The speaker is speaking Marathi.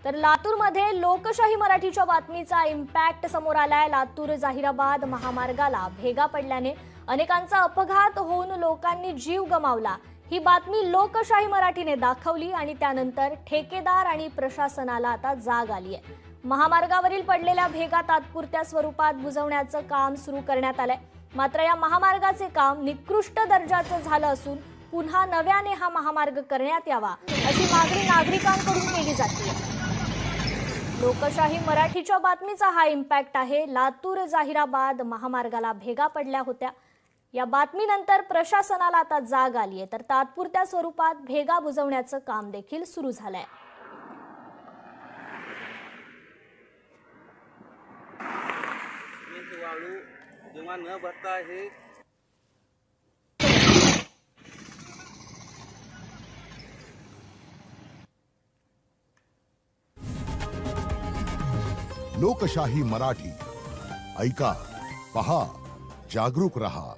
तर लातूरमध्ये लोकशाही मराठीच्या बातमीचा इम्पॅक्ट समोर आलाय। लातूर जाहिराबाद महामार्गाला भेगा पडल्याने अनेकांचा अपघात होऊन लोकांनी जीव गमावला। ही बातमी लोकशाही मराठीने दाखवली आणि त्यानंतर ठेकेदार आणि प्रशासनाला आता जाग आली आहे। महामार्गावरील पडलेल्या भेगा तात्पुरत्या स्वरूपात बुजवण्याचं काम सुरू करण्यात आलंय। मात्र या महामार्गाचे काम निकृष्ट दर्जाचं झालं असून पुन्हा नव्याने हा महामार्ग करण्यात यावा अशी मागणी नागरिकांकडून केली जाते। लोकशाही मराठीच्या बातमीचा हा इम्पॅक्ट आहे। लातूर जाहिराबाद महामार्गाला भेगा पडल्या होत्या। या बातमीनंतर प्रशासनाला आता जाग आली आहे, तर तात्पुरत्या स्वरूपात भेगा बुजवण्याचं काम देखील सुरू झालंय। जेव्हा न भरता हे लोकशाही मराठी ऐका, पहा, जागरूक रहा।